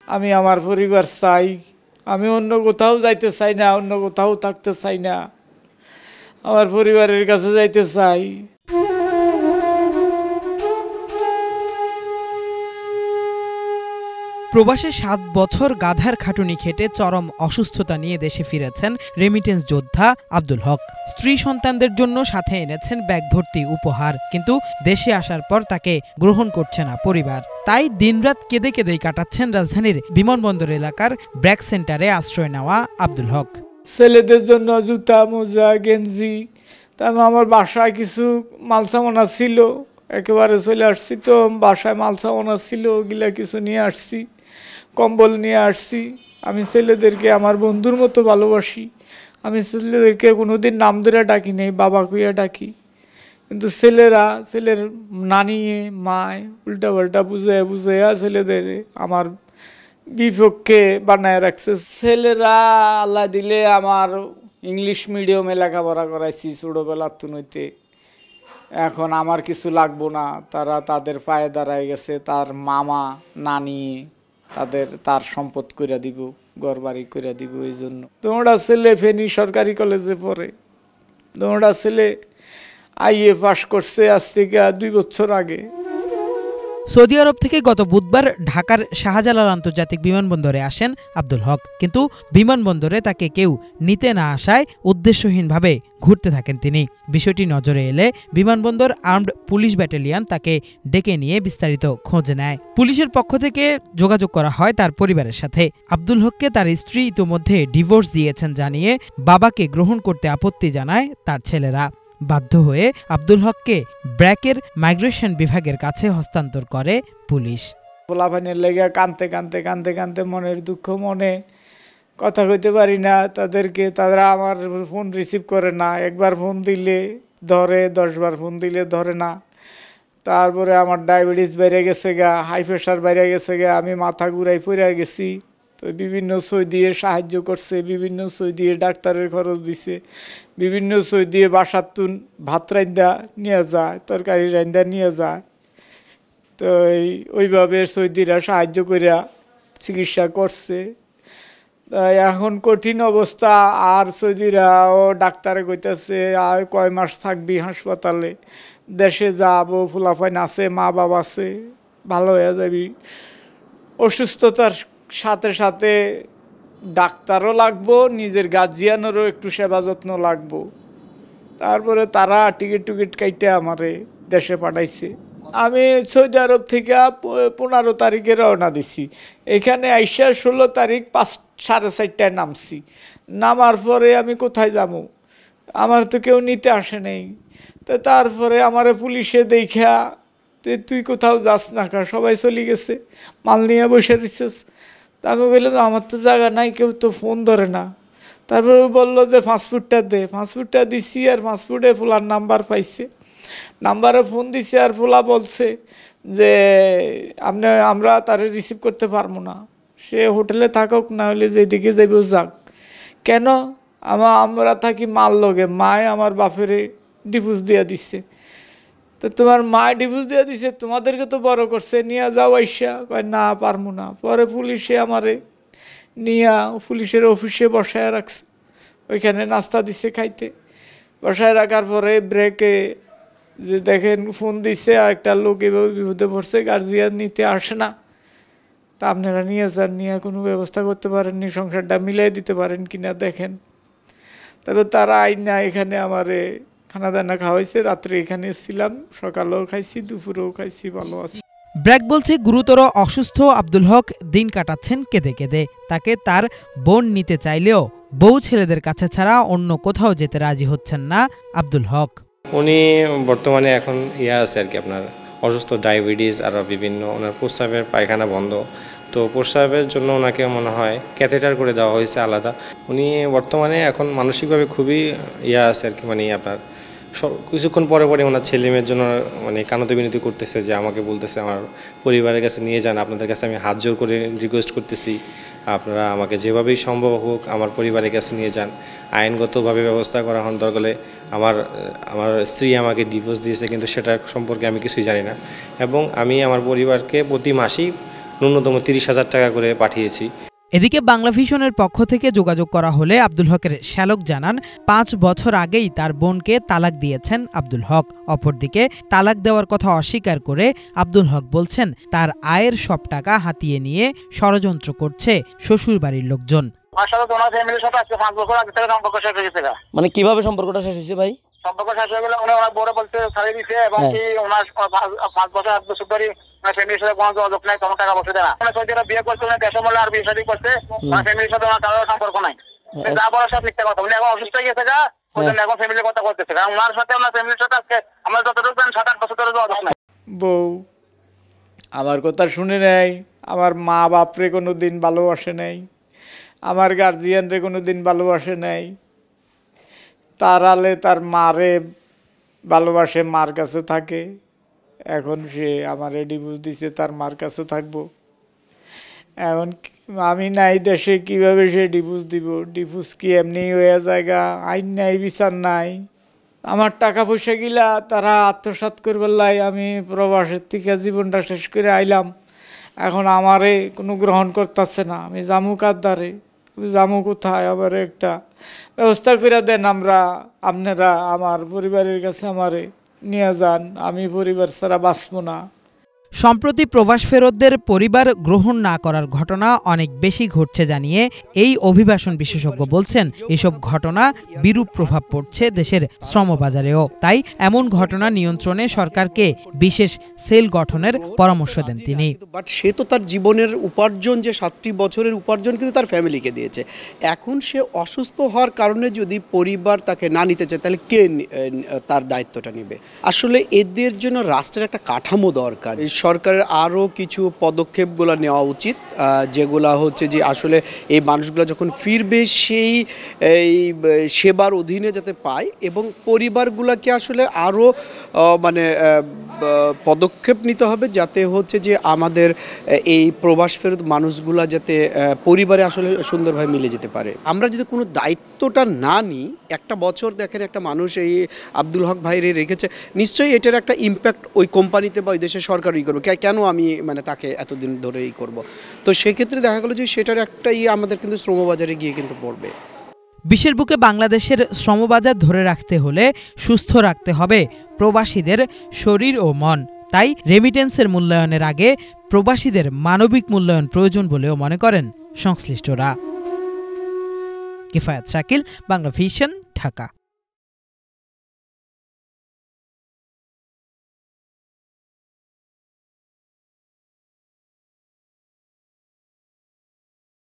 আমি আমার পরিবার চাই, আমি অন্য কোথাও যাইতে চাই না, অন্য কোথাও থাকতে চাই না, আমার পরিবারের কাছে যাইতে চাই। প্রবাসে ৭ বছর গাধার খাটুনি খেটে চরম অসুস্থতা নিয়ে দেশে ফিরেছেন রেমিটেন্স যোদ্ধা আব্দুল হক। স্ত্রী সন্তানদের জন্য সাথে এনেছেন ব্যাগ ভর্তি উপহার, কিন্তু দেশে আসার পর তাকে গ্রহণ করছে না পরিবার। তাই দিনরাত কেঁদে কেঁদেই কাটাচ্ছেন রাজধানীর বিমানবন্দর এলাকার ব্র্যাক সেন্টারে আশ্রয় নেওয়া আব্দুল হক। ছেলেদের জন্য জুতা, মোজা, গেঞ্জি, তারপর আমার বাসায় কিছু মালসামানা ছিল, একেবারে চলে আসছি তো বাসায় মালসামানা ছিল, ওগুলা কিছু নিয়ে আসছি, কম্বল নিয়ে আসছি। আমি ছেলেদেরকে আমার বন্ধুর মতো ভালোবাসি, আমি ছেলেদেরকে কোনোদিন নাম ধরে ডাকি নেই, বাবা কুইয়া ডাকি। কিন্তু ছেলের নানিয়ে মায় উল্টাপাল্টা বুঝাইয়া ছেলেদের আমার বিপক্ষে বানায় রাখছে। ছেলেরা আল্লাহ দিলে আমার ইংলিশ মিডিয়ামে লেখাপড়া করাইছি ছোটোবেলার তুনইতে। এখন আমার কিছু লাগবো না, তারা তাদের পায়ে দাঁড়ায় গেছে, তার মামা নানি তার সম্পদ কইরা দিব, ঘর বাড়ি কইরা দিব। এই জন্য তোমরা ছেলে ফেনী সরকারি কলেজে পড়ে, তোমরা ছেলে আইএ পাশ করছে আজ থেকে 2 বছর আগে। সৌদি আরব থেকে গত বুধবার ঢাকার শাহজালাল আন্তর্জাতিক বিমানবন্দরে আসেন আব্দুল হক, কিন্তু বিমানবন্দরে তাকে কেউ নিতে না আসায় উদ্দেশ্যহীনভাবে ঘুরতে থাকেন তিনি। বিষয়টি নজরে এলে বিমানবন্দর আর্মড পুলিশ ব্যাটালিয়ন তাকে ডেকে নিয়ে বিস্তারিত খোঁজ নেয়। পুলিশের পক্ষ থেকে যোগাযোগ করা হয় তার পরিবারের সাথে। আব্দুল হককে তার স্ত্রী ইতোমধ্যে ডিভোর্স দিয়েছেন জানিয়ে বাবাকে গ্রহণ করতে আপত্তি জানায় তার ছেলেরা। বাধ্য হয়ে আব্দুল হককে ব্র্যাকের মাইগ্রেশন বিভাগের কাছে হস্তান্তর করে পুলিশ। পোলাপানের লেগে কানতে মনের দুঃখ, মনে কথা কইতে পারি না তাদেরকে। তারা আমার ফোন রিসিভ করে না, একবার ফোন দিলে ধরে, 10 বার ফোন দিলে ধরে না। তারপরে আমার ডায়াবেটিস বেড়ে গেছে গা, হাই প্রেশার বেড়ে গেছে গা, আমি মাথা ঘুরাই পড়ে গেছি। তো বিভিন্ন সই দিয়ে সাহায্য করছে, বিভিন্ন সই দিয়ে ডাক্তারের খরচ দিছে, বিভিন্ন সই দিয়ে বাসার তুন ভাত রান্দা নিয়ে যায়, তরকারি রান্দা নিয়ে যায়। তো ওইভাবে সৌদিরা সাহায্য করিয়া চিকিৎসা করছে। তাই এখন কঠিন অবস্থা, আর সৌদিরাও ডাক্তারে কইতেছে আর কয় মাস থাকবি হাসপাতালে, দেশে যাবো, ফুলাফাইন আছে, মা বাবা আছে, ভালো হয়ে যাবি। অসুস্থতার সাথে সাথে ডাক্তারও লাগবো, নিজের গার্জিয়ানেরও একটু সেবা যত্ন লাগবো। তারপরে তারা টিকিট কাইটে আমারে দেশে পাঠাইছে। আমি সৌদি আরব থেকে 15 তারিখে রওনা দিছি, এখানে আইসা 16 তারিখ 5:30টায় নামছি। নামার পরে আমি কোথায় যাবো, আমার তো কেউ নিতে আসে নাই। তো তারপরে আমারে পুলিশে দেখা, তুই কোথাও যাস না কা, সবাই চলে গেছে, মাল নিয়ে বসে রইছিস। তা আমি বললাম আমার তো জায়গা নাই, কেউ তো ফোন ধরে না। তারপরে বললো যে পাসপোর্টটা দে, পাসপোর্টটা দিছি, আর পাসপোর্টে ফুলার নাম্বার পাইছে, নাম্বারে ফোন দিছে, আর ফুলা বলছে যে আমরা তারে রিসিভ করতে পারবো না, সে হোটেলে থাকুক, না হলে যেদিকে যাইব যাক। কেন? আমরা থাকি মাল লগে, মায় আমার বাপেরে ডিভোর্স দিয়া দিচ্ছে। তো তোমার মা ডিভোর্স দিয়ে দিছে, তোমাদেরকে তো বড় করছে, নিয়ে যাও আইসা। কয় না, পারবো না। পরে পুলিশে আমারে নিয়ে পুলিশের অফিসে বসায় রাখছে, ওইখানে নাস্তা দিছে খাইতে। বসায় রাখার পরে ব্রেকে যে দেখেন ফোন দিছে, আর একটা লোক এভাবে বিপদে পড়ছে, গার্জিয়ান নিতে আসে না, তা আপনারা নিয়ে যান, নিয়ে কোনো ব্যবস্থা করতে পারেননি, সংসারটা মিলাই দিতে পারেন কিনা দেখেন। তারপর তারা আইন না এখানে আমারে খানা দানা খাওয়াইছে, রাত্রে এখানে ছিলাম, সকালেও খাইছি, দুপুরেও খাইছি, ভালো আছে। ব্র্যাক বলছে গুরুতর অসুস্থ আব্দুল হক দিন কাটাচ্ছেন কেঁদে কেঁদে। তাকে তার বোন নিতে চাইলেও বউ ছেলেদের কাছে ছাড়া অন্য কোথাও যেতে রাজি হচ্ছেন না আব্দুল হক। উনি বর্তমানে এখন আছে আর কি, আপনার অসুস্থ, ডায়াবেটিস, আর বিভিন্ন ওনার প্রস্রাবের পায়খানা বন্ধ, তো প্রস্রাবের জন্য ওনাকে মনে হয় ক্যাথেটার করে দেওয়া হয়েছে আলাদা। উনি বর্তমানে এখন মানসিকভাবে খুবই আছে আর কি, মানে আপনার কিছুক্ষণ পরে ওনার ছেলে মেয়ের জন্য মানে কানতে বিনতি করতেছে, যে আমাকে বলতেছে আমার পরিবারের কাছে নিয়ে যান, আপনাদের কাছে আমি হাত জোর করে রিকোয়েস্ট করতেছি, আপনারা আমাকে যেভাবেই সম্ভব হোক আমার পরিবারের কাছে নিয়ে যান, আইনগতভাবে ব্যবস্থা করা হন। দরকার হলে আমার স্ত্রী আমাকে ডিভোর্স দিয়েছে, কিন্তু সেটা সম্পর্কে আমি কিছুই জানি না, এবং আমি আমার পরিবারকে প্রতি মাসেই ন্যূনতম 30,000 টাকা করে পাঠিয়েছি। এদিকে বাংলাভিশনের পক্ষ থেকে যোগাযোগ করা হলে আব্দুল হকের শ্যালক জানান 5 বছর আগেই তার বোনকে তালাক দিয়েছেন আব্দুল হক। অপরদিকে তালাক দেওয়ার কথা অস্বীকার করে আব্দুল হক বলছেন তার আয়ের সব টাকা হাতিয়ে নিয়ে ষড়যন্ত্র করছে শ্বশুরবাড়ির লোকজন। মানে কিভাবে সম্পর্কটা শেষ হয়েছে ভাই? সম্পর্ক শেষ হয়ে গেলে ওনার বড় বলতে ছাড়িয়ে দিচ্ছে এবং কি ওনার 5 বছর 7 বছর ধরে ফ্যামিলির সাথে কোনো যোগাযোগ নাই, কোনো টাকা পয়সা দেয় না। সৌদিরা বিয়ে করছে, উনি দেশে বলে আর বিয়ে শাদী করছে, ওনার ফ্যামিলির সাথে ওনার কারোর সম্পর্ক নাই। যা বলার সব মিথ্যা কথা। উনি এখন অসুস্থ হয়ে গেছে, ওই জন্য এখন ফ্যামিলির কথা বলতেছে। কারণ ওনার সাথে ওনার ফ্যামিলির সাথে আজকে আমরা যতটুকু 7-8 বছর ধরে যোগাযোগ নাই। বউ আমার কথা শুনে নেয়, আমার মা বাপরে কোনো দিন ভালোবাসে নাই, আমার গার্জিয়ানরে কোনো দিন ভালোবাসে নাই। তার আলে তার মারে ভালোবাসে, মার কাছে থাকে। এখন সে আমারে ডিভোর্স দিছে, তার মার কাছে থাকবো। এখন আমি নাই দেশে, কিভাবে সে ডিভোর্স দিব? ডিভোর্স কি এমনি হয়ে জায়গা? আইন নাই, বিচার নাই। আমার টাকা পয়সা গিলা তারা আত্মসাৎ করবার লাই আমি প্রবাসের থেকে জীবনটা শেষ করে আইলাম। এখন আমারে কোনো গ্রহণ করতেছে না। আমি জামু কার দ্বারে, জামু কোথায়? আবার একটা ব্যবস্থা করে দেন, আপনারা আমার পরিবারের কাছে আমারে নিয়ে যান, আমি পরিবার ছাড়া বাঁচব না। সম্প্রতি প্রবাস ফেরতদের পরিবার গ্রহণ না করার ঘটনা অনেক বেশি ঘটছে জানিয়ে এই অভিবাসন বিশেষজ্ঞ বলছেন এসব ঘটনা বিরূপ প্রভাব পড়ছে দেশের শ্রমবাজারেও। তাই এমন ঘটনা নিয়ন্ত্রণে সরকারকে বিশেষ সেল গঠনের পরামর্শ দেন তিনি। বাট সে তো তার জীবনের উপার্জন, যে 7টি বছরের উপার্জন কিন্তু তার ফ্যামিলিকে দিয়েছে। এখন সে অসুস্থ হওয়ার কারণে যদি পরিবার তাকে না নিতে চায়, তাহলে কে তার দায়িত্বটা নেবে? আসলে এদের জন্য রাষ্ট্রের একটা কাঠামো দরকার। সরকারের আরও কিছু পদক্ষেপগুলো নেওয়া উচিত, যেগুলা হচ্ছে যে আসলে এই মানুষগুলো যখন ফিরবে সেই সেবার অধীনে যাতে পায়, এবং পরিবারগুলোকে আসলে আরও মানে পদক্ষেপ নিতে হবে যাতে হচ্ছে যে আমাদের এই প্রবাস ফেরত মানুষগুলা যাতে পরিবারে আসলে সুন্দরভাবে মিলে যেতে পারে। আমরা যদি কোনো দায়িত্বটা না নিই, একটা বছর দেখেন একটা মানুষ এই আব্দুল হক ভাইরে রেখেছে, নিশ্চয়ই এটার একটা ইম্প্যাক্ট ওই কোম্পানিতে বা ওই দেশের সরকারই করবে। কেন আমি মানে তাকে এতদিন ধরে করব? তো সেক্ষেত্রে দেখা গেলো যে সেটার একটা আমাদের কিন্তু শ্রমবাজারে গিয়ে কিন্তু পড়বে। বিশ্বের বুকে বাংলাদেশের শ্রমবাজার ধরে রাখতে হলে সুস্থ রাখতে হবে প্রবাসীদের শরীর ও মন। তাই রেমিটেন্সের মূল্যায়নের আগে প্রবাসীদের মানবিক মূল্যায়ন প্রয়োজন বলেও মনে করেন সংশ্লিষ্টরা। কিফায়াত শাকিল, বাংলাভিশন, ঢাকা।